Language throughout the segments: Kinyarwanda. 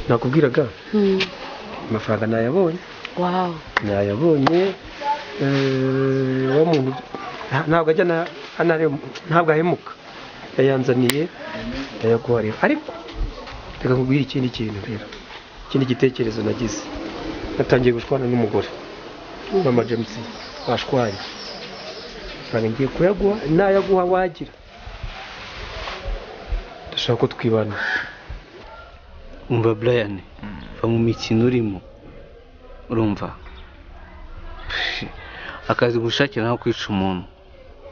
nakubwiraga amafaranga nayabonye. Wow. Nayabonye wa muntu ntabwo ajya ntabwo ahemuka, yayanzaniye yayaguharira. Ariko reka nkubwire ikindi kintu rero, ikindi gitekerezo nagize. Natangiye gushwana n'umugore mama James, bashwanye. Kandi ngiye kuyaguha, nayaguha wagira, ndashaka ko twibana. Umva Brian, va mu mikino urimo, urumva akazi gushakira naho kwica umuntu,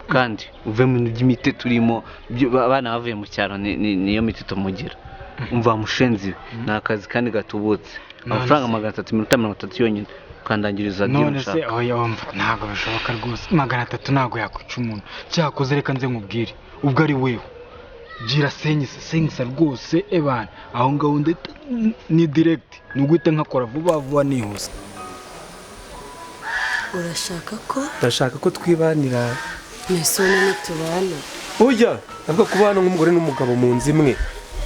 kandi uve mu by'imite turimo, abana bavuye mu cyaro niyo mite tumugira. Umva mushenzi, ni akazi kandi gatubutse, amafaranga 330 yonyine ukandangiriza diyo nshaka. None se oya wumva ntabwo bishoboka rwose, 300 ntabwo yakwica umuntu. Cyakoze reka nze nkubwire, ubwo ari wewe gira senyisa rwose ebana, aho ngaho ndeta ni direct, nuguhita nkakora vuba nihuse. Urashaka ko twibanira mesone nitubana? Oya, ntabwo kubana nk'umugore n'umugabo mu nzu imwe,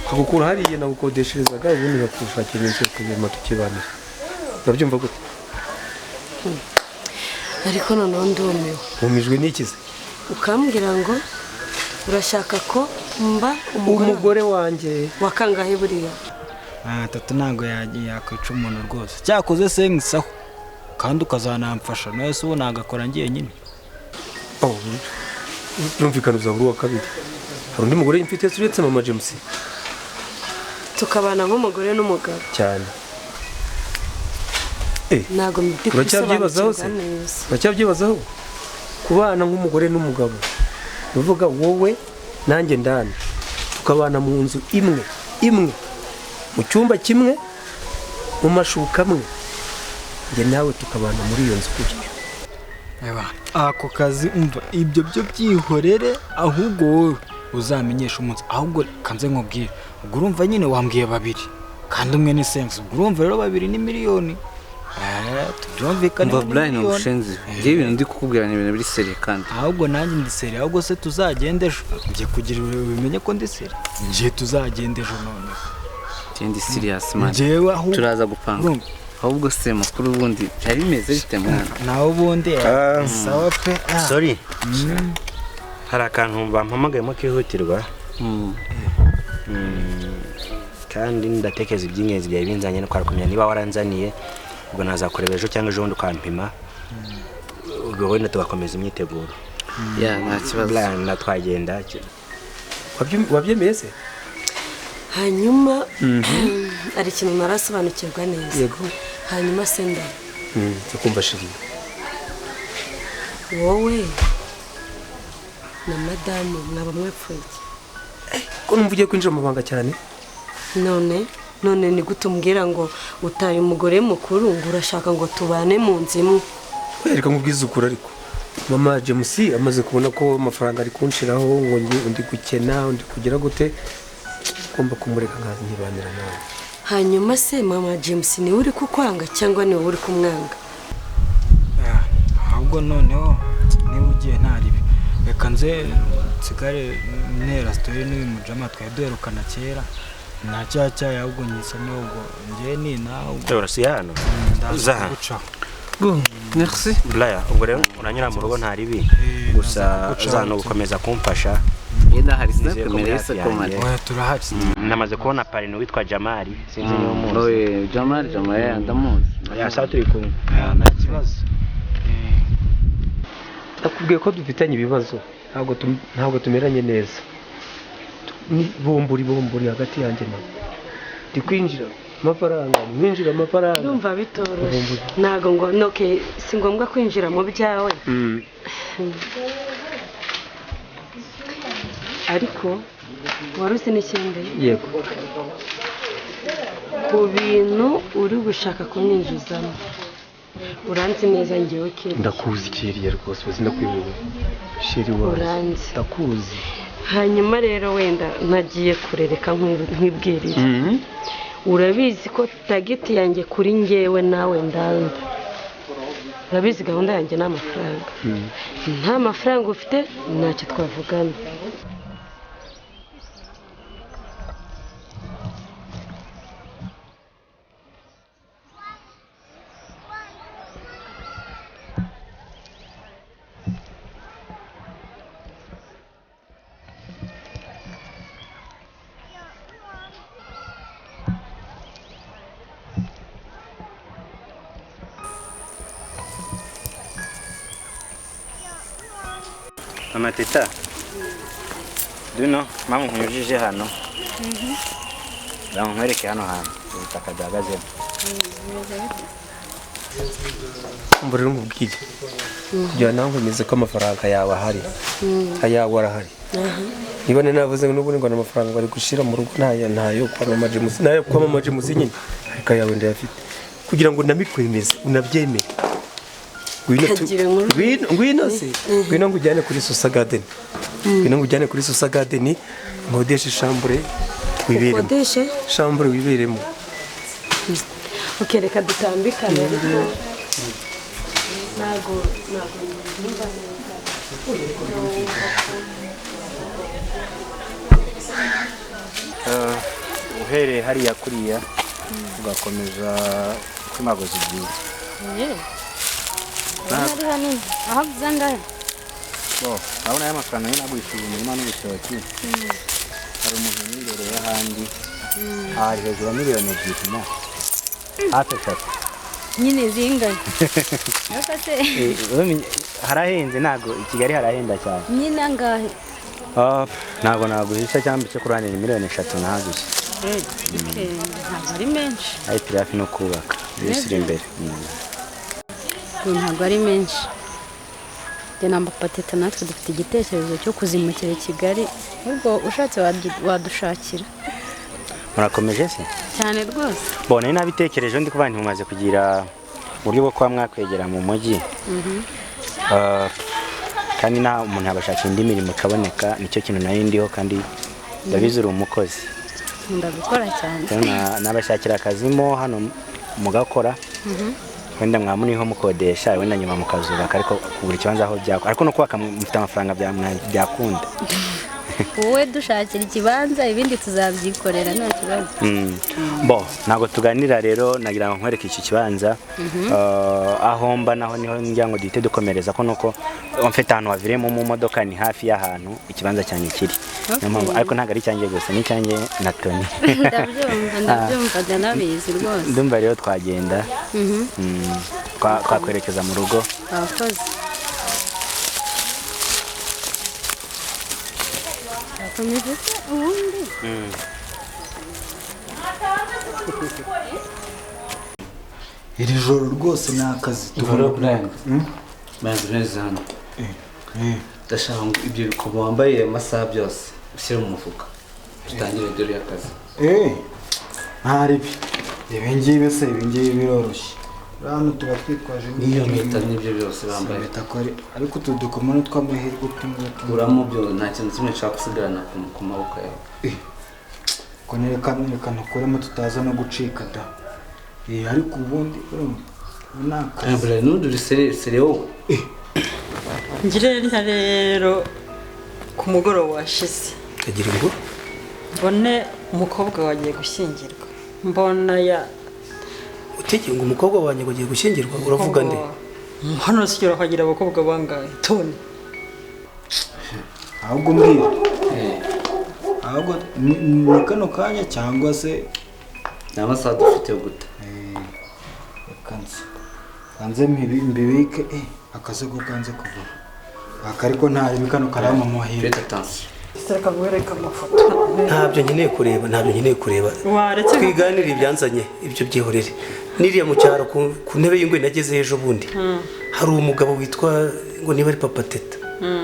akagukura hariya nagukodesherezaga, ubundi bakushakira inzu kubima tukibana. Urabyumva gute? Ariko noneho ndumiwe. Umijwe n'ikize? Ukambwira ngo urashaka ko mba umugore wanjye. Wakangahe buriya? 3 ntabwo yakwica umuntu rwose. Cyakoze sengisaho kandi ukazanamfasha, nawe se ubu nagakora ngiye nyine. Byumvikana uzabura uwa kabiri. Hari undi mugore mfite uretse mama James? Tukabana nk'umugore n'umugabo cyane. Ntago Uracyabyibazaho kubana nk'umugore n'umugabo, uvuga wowe nanjye ndani tukabana mu nzu imwe mu cyumba kimwe mu mashuka amwe, njye nawe tukabana muri iyo nzu gutyo. Ako kazi umva ibyo byo byihorere, ahubwo wowe uzamenyesha umunsi. Ahubwo kanze nkubwire, ubwo urumva nyine wambwiye 2 kandi umwe ni sense, ubwo urumva rero 2 ni miliyoni. Tubyumvikane mu Brian umushenzi. Ngiye ibintu ndi kukubwira ni ibintu biri seri kandi. Ahubwo nanjye ndi seri, ahubwo se tuzagende ejo. Ngiye kugira ubimenye ko ndi seri. Ngiye tuzagende ejo none. Ndi serious man. Turaza gupanga. Ahubwo se makuru ubundi byari bimeze bite mwana? Naho ubundi sawa pe. Sorry. Hari akantu bampamagayemo kihutirwa. Kandi ndatekeza iby'ingenzi byawe binzanye no kwarakumya niba waranzaniye, ubwo nazakureba ejo cyangwa ejo ndukampima, ubwo wenda tugakomeza imyiteguro. Nta kibazo. Natwagenda. Wabyemeye se? Hanyuma ari ikintu narasobanukirwa neza. Yego. Hanyuma senda tukumva shiri, wowe na madamu mwaba mwapfuye? Ko numva ugiye kwinjira mu banga cyane. None ni gute umbwira ngo utaye umugore mukuru ngo urashaka ngo tubane mu nzu imwe? Reka nkubwize ukuri, ariko mama James amaze kubona ko amafaranga ari kunshiraho, ngo undi gukena, undi kugira gute, ugomba kumureka nkazi nkibanira nawe. Hanyuma se mama James ni uri kukwanga cyangwa ni uri kumwanga? Ahubwo noneho niba ugiye ntaribi, reka nze nsigare ntera story n'uyu mujama twaduherukana kera. Nta cyacya ahubwo nyisome, ubwo ngiye ni nawe urasi hano uza. Merci Blaya, ubwo rero uranyura mu rugo ntaribi, gusa uzano gukomeza kumfasha. Yenda hari sinakwemereye se ko mari. Turahari. Namaze kubona parino witwa Jamali, sinzi niyo muzi. Oye Jamali ndamuzi. Saa turi kumwe. Nta kibazo. Nakubwiye ko dufitanye ibibazo, ntabwo tumeranye neza. Bomburi hagati yanjye nawe. Ndi kwinjira amafaranga, mwinjira amafaranga. Ndumva bitoroshye. Ntago ngo noke si ngombwa kwinjira mu byawe. Ariko waruzi n'ikindi? Yego. Ku bintu uri gushaka kumwinjizamo, uranzi neza ngewe ke. Ndakuzi Ikiriyo rwose, uzi ndakwibura. Sheri wawe. Ndakuzi. Hanyuma rero wenda nagiye kurereka nkwibwirira. urabizi ko tageti yanjye kuri njyewe nawe ndanda urabizi gahunda yanjye n'amafaranga nta mafaranga ufite ntacyo twavugana Mama Teta, duno mama nkunyujije hano nkwereke hano hantu ubutaka duhagazemo mbura n'umubwire kugira nawe nkomeze ko amafaranga yawe ahari ayawe arahari niba navuze n'ubundi ngo amafaranga bari gushira mu rugo ntayo kwamamaje muzi nyine ariko ayawe ndayafite kugira ngo namikwemeze unabyemere ngwino ngujyane kuri Susa Garden nkodeshe shambure wiberemo shambure wiberemo reka dutambikane ntago uhereye hariya kuriya ugakomeza kuri magozi byiza ari hanini aho byangahe urabona aya mafaranga nyine agurishije umurima n'ibitoki hari umuntu w'imbere y'ahandi hari hejuru ya miliyoni 2 na hafi 3 nyine zingahe harahenze ntabwo i Kigali harahenda cyane nyine angahe ntabwo naguhisha cyangwa se kuranira miliyoni 3 nahaguze ntabwo ari menshi ari hafi no kubaka bisira imbere ntabwo ari menshi njye na Teta natwe dufite igitekerezo cyo kuzimukira i Kigali ubwo ushatse wadushakira murakomeje se cyane rwose bone nabitekereje ndi kuba ntimumaze kugira uburyo bwo kwa mwakwegera mu mujyi kandi na umuntu abashakira indi mirimo ukaboneka nicyo kintu nari ndiho kandi ndabizi uri umukozi ndabikora cyane nabashakira akazimo hano mugakora wenda mwamuniho mukodesha wenda nyuma mukazubaka ariko kugura ikibanza aho byakora ariko no kubaka mufite amafaranga byakunda wowe dushakira ikibanza ibindi tuzabyikorera nta kibazo ntabwo tuganira rero nagira ngo nkwereke iki kibanza aho mba naho niho ngira ngo duhite dukomereza ko nuko mfite ahantu waviremo mu modoka ni hafi y'ahantu ikibanza cyanjye kiri ariko ntabwo ari cyanjye gusa ni cyanjye na Tony ndabyumva ndanabizi rwose ndumva rero twagenda twakwerekeza mu rugo abakozi ubundi iri joro rwose ni akazi tubona kuranga maze neza hano ndashaka ngo ibyo bikomo wambaye amasaha byose ushyire mu mufuka dutangire dore y'akazi ntaribi ibingibi se ibingibi biroroshye hano tuba twitwaje n'iyo mpeta n'ibyo byose bambaye ariko utu dukomano tw'amahirwe uramo byo nta kintu kimwe nshaka gusigarana ku maboko yawe ko nerekana ukuremo tutaza no gucika da ariko ubundi nakazi n'uduri sere wowe ngirira rero ku mugoroba washize agira ngo mbone umukobwa wagiye gushyingirwa mbona utegeye ngo umukobwa wanjye ngo agiye gushyingirwa uravuga nde hano sikira kagira abakobwa bangahe Tony ahubwo mbwira ahubwo ni kano kanya cyangwa se n'amasaha dufite yo guta kanze mbibike akaze ko kanze kuva akariko ntari bikano karama muhira Saka guhereka amafoto ntabyo nkeneye kureba twiganire ibyanzanye ibyo byihorere niriya mu cyaro ku ntebe y'ingwe nageze ejo bundi hari umugabo witwa ngo niba ari Papa Teta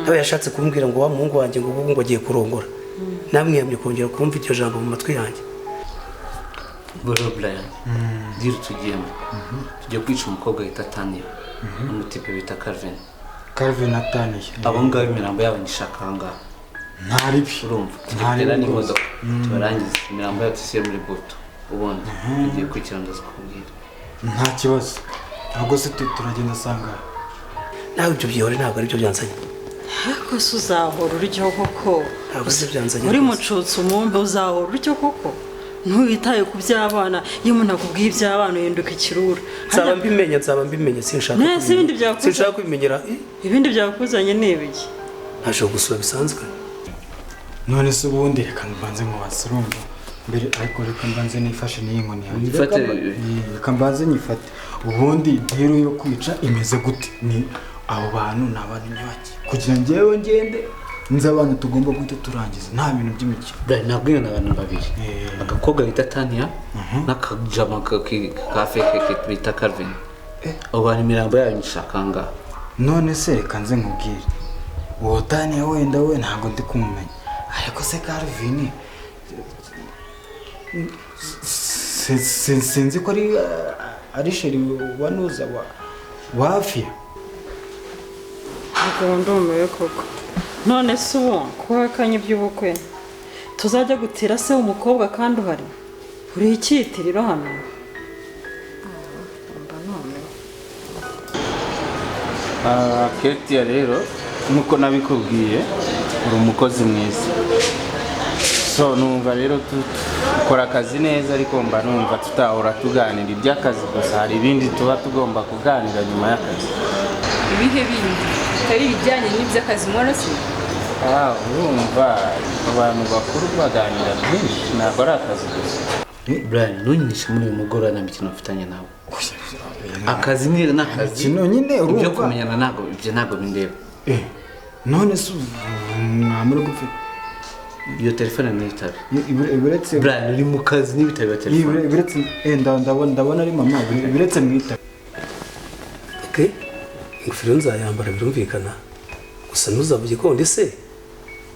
aba yashatse kumbwira ngo wa muhungu wanjye ngo ubu ngo agiye kurongora namwe yamye kongera kumva iryo jambo mu matwi yanjye boro Brian dire tugiyemo tujye kwica umukobwa yita Tania n'umutipe bita Calvin ataniye abo ngabo imirambo yabo nishakanga ntaribi urumva ntari n'imodoka tubarangiza imirambo yacu isiye muri buto ubundi ugiye kwikira ndazikubwira nta kibazo ntabwo se turagenda asanga nawe ibyo byihore ntabwo ari byo byanzanye ariko se uzahora uryo koko ntabwo se byanzanye uri mucutse umwumbe uzahora uryo koko ntuwitaye ku by'abana iyo umuntu akubwiye iby'abana uhinduka ikirura nzaba mbimenya sinshaka kubimenyera ibindi byakuzanye ni ibiki ntaje gusura bisanzwe none se ubundi reka mbanze nkubaze urumva mbere ariko reka mbanze nifashe n'iyi nkoni yanjye reka mbanze nyifate ubundi rero yo kwica imeze gute ni abo bantu ni abantu nyabaki kugira njyewe ngende nzi abantu tugomba guhita turangiza nta bintu by'imikino ntabwo iyo ni abantu babiri agakobwa bita Tania n'akajama ka feke bita Calvin abo bantu imirambo yayo nyishakanga none se reka nze nkubwire uwo Tania wenda we ntabwo ndi kumumenya ariko se Calvin sinzi ko ari sheri wanuza wafi ntabwo ndumiwe koko none se uwo kuhakanye iby'ubukwe tuzajya gutira se umukobwa kandi uhari uri icyitiriro hano Ketia rero nuko nabikubwiye uri umukozi mwiza so numva rero dukora akazi neza ariko mba numva tutahora tuganira iby'akazi gusa hari ibindi tuba tugomba kuganira nyuma y'akazi ibihe bindi bitari ibijyanye n'iby'akazi mwana se urumva abantu bakuru baganira byinshi ntabwo ari akazi gusa Brian ntunyishe muri uyu mugoroba nta mikino mfitanye nawe akazi ni n'akazi nyine urumva ibyo kumenyana ntabwo bindeba none se mwamuri gupfa iyo telefone n'itabi ibiretse Brian uri mu kazi n'ibitabi ya telefone ibiretse ndabona ari mama ibiretse mwita ingofero nzayambara birumvikana gusa ntuzavuge ko ndi se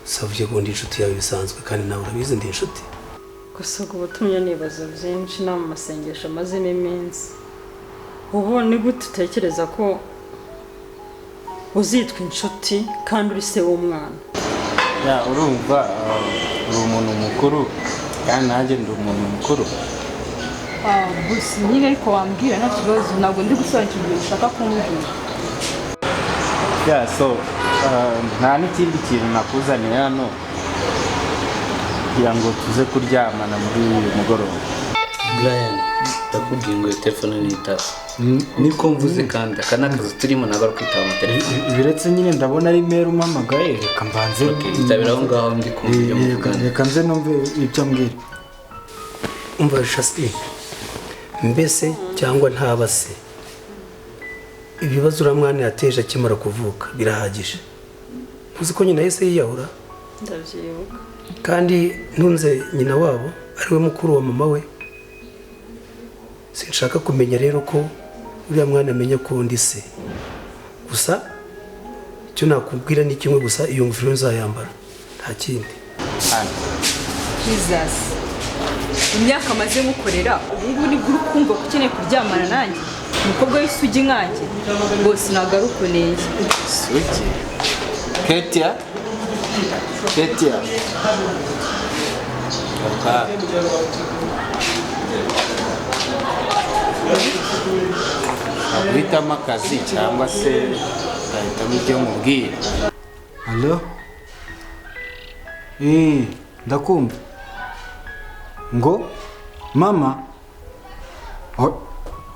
usavuge ko ndi inshuti yawe bisanzwe kandi nawe urabizi ndi inshuti gusa ubwo butumye nibaza byinshi no mu masengesho amaze n'iminsi ubu ni gute utekereza ko uzitwa inshuti kandi uri se w'umwana urumva uri umuntu mukuru kandi nanjye ndi umuntu mukuru gusa nyine ariko wambwira nta kibazo ntabwo ndi gusobanukirwa ibyo ushaka kumbwira so nta n'ikindi kintu nakuzaniye hano kugira ngo tuze kuryamana muri uyu mugoroba Brian ndakubwiye ngo telefone n'itabi niko mvuze kandi aka ni akazi turimo ntabwo ari kwitaba amatelefone ibiretse nyine ndabona ari mero umamagaye reka mbanze itabira aho ngaho ndi kumva ibyo muvugana reka nze numve ibyo ambwira umva Shasti mbese cyangwa ntaba se ibibazo uramwana yateje akimara kuvuka birahagije uzi ko nyina yese yiyahura ndabyibuka kandi ntunze nyina wabo ari we mukuru wa mama we sinshaka kumenya rero ko uriya mwana amenya ko ndi se gusa icyo nakubwira ni kimwe gusa iyo ngofero nzayambara nta kindi Jesus imyaka amaze mukorera ubu ni bwo kumva ko ukeneye kuryamana nanjye umukobwa w'isugi nkanjye bose ntabwo ari ukeneye Sugi Ketia guhitamo akazi cyangwa se ugahitamo ibyo mubwiye Allo ndakumva ngo mama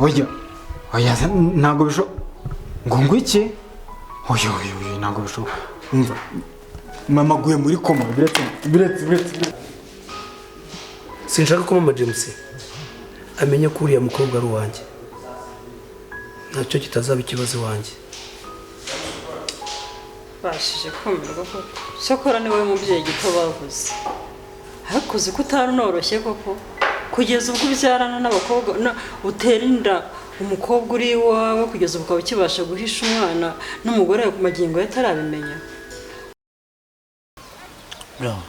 oya ntabwo bishoboka ngo ngwiki oya ntabwo bishoboka umva mama aguye muri koma biretse sinshaka ko mama James amenya ko uriya mukobwa ari uwanjye ntacyo kitazaba ikibazo wanjye bashije kumirwa koko cyakora ni wowe mubyeyi gito bavuze ariko uzi ko utanoroshye koko kugeza ubwo ubyarana n'abakobwa utera inda umukobwa uri iwawe kugeza ubwo ukaba ukibasha guhisha umwana n'umugore we ku magingo ye atarabimenya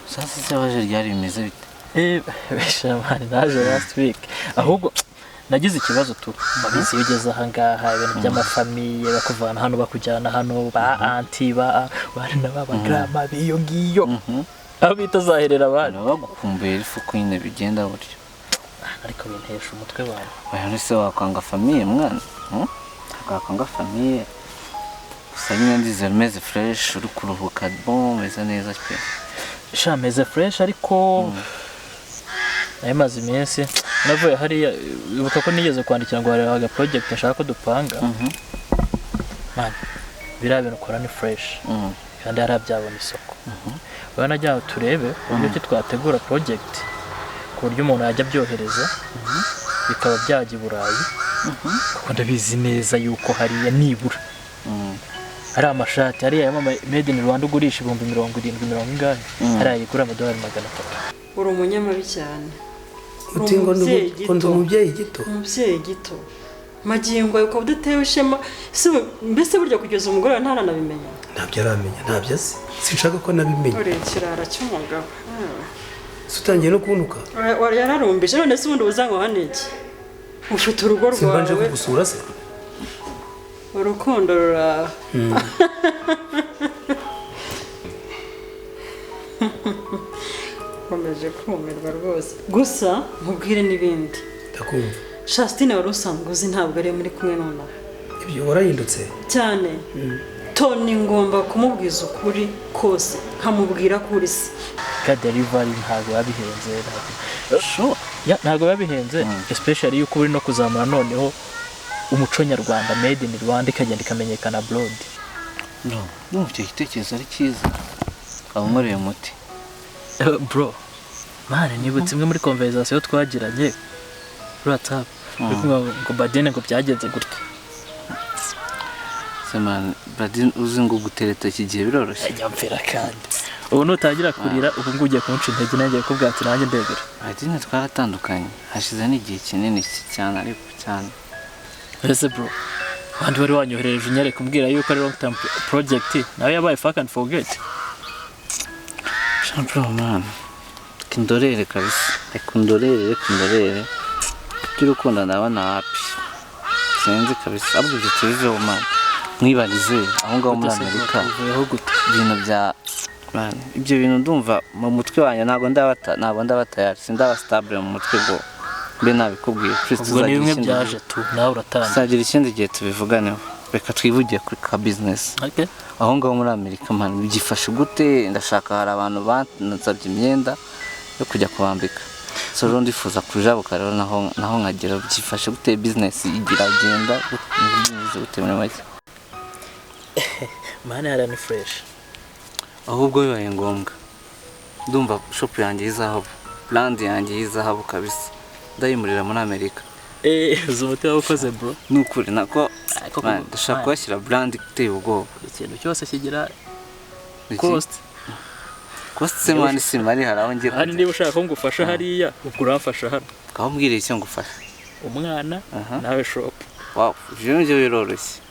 sasa se waje ryari bimeze bite beshamani naje last week ahubwo nagize ikibazo tu babizi ugeze aha ngaha ibintu by'amafamiye bakuvana hano bakujyana hano ba anti bana baba grandma biyo ngiyo aho bita zaherera abana bagukumbuye ifu kwine bigenda buryo ariko bintesha umutwe wawe. Oya nise wakwanga famiye mwana. Wakwanga famiye. Gusa nyine ndizera meze fresh uri kuruhuka bon meze neza pe. Sha meze fresh ariko nayo maze iminsi navuye hariya ibuka ko nigeze kwandikira ngo hari aga project nshaka ko dupanga. Man biriya bintu ukora ni fresh kandi harabyabona isoko. Baba najya turebe uburyo ki twategura project ku buryo umuntu yajya byohereza bikaba byajya i Burayi kuko ndabizi neza yuko hariya nibura hari amashati hariya made in Rwanda ugurisha 70,000 hariya yigura $300. uri umunyamabi cyane. uti ngo ndi umubyeyi gito. Umubyeyi gito magingo yuko udatewe ishema mbese burya kugeza umugore ntaranabimenya. Ntabyo aramenya, ntabyo azi. Sinshaka ko nabimenya. Uri ikirara cy'umugabo. Sutangiye no kunuka. Wari yararumbije none se ubundi uzango haniki. Ufite urugo rwawe. Simbanje kugusura se. Urukundo rura. Komeje kumirwa rwose. Gusa mubwire n'ibindi. Ndakumva. Shastine wari usanzwe uzi ntabwo ari muri kumwe nonaha. Ibyo warahindutse cyane. Toni ngomba kumubwiza ukuri kose nkamubwira kuri se. Ka delivery ntabwo yabihenze ntabwo yabihenze especially yuko uri no kuzamura noneho umuco nyarwanda made in Rwanda ikagenda ikamenyekana abroad. No icyo gitekerezo ari cyiza abamuriye umuti bro. Mane nibutse imwe muri conversation twagiranye WhatsApp ngo badene ngo byagenze gutya. Semana badin uzi ngo gutereta kigiye biroroshye. Nyamfera kandi ubu nutangira kurira ubu ngugiye kunca intege nanjye ko bwati nanjye ndegera. Badine twaratandukanye hashize n'igihe kinini cyane ariko cyane. Ese bro bandi bari wanyohereje unyereka umbwira yuko ari long term project nawe yabaye fuck and forget. Bro man kindorere kabisa kundorere cy'urukundo ndabona happy sinzi kabisa abwo tuziho man mwibarize aho ngaho muri Amerika ibintu bya man ibyo bintu ndumva mu mutwe wanjye ntago ndabata sindaba stable mu mutwe bwo mbe nabikubwiye Kristo zagira bimwe byaje tu nawe uratanga sagira ikindi gihe tubivuganeho reka twivugiye kuri ka business. Okay. Aho ngaho muri Amerika man bigifashe gute ndashaka hari abantu bansabye imyenda yo kujya kubambika so rero ndifuza kujabuka rero naho nkagera byifashe gute business igira agenda gute muri make. Mane ara ni fresh ahubwo bibaye ngombwa ndumva shop yanjye izahabu brand yanjye izahabu kabisa ndayimurira muri Amerika. Uzumuti wakoze bro nukuri nako ndashaka kwashyira brand iteye ubwoba ikintu cyose kigira cost semana simari haraho ngiye hari niba ushaka ko ngufasha hariya ukuramfasha hano ukambwira icyo ngufasha umwana nawe shop. Wow ibyo biroroshye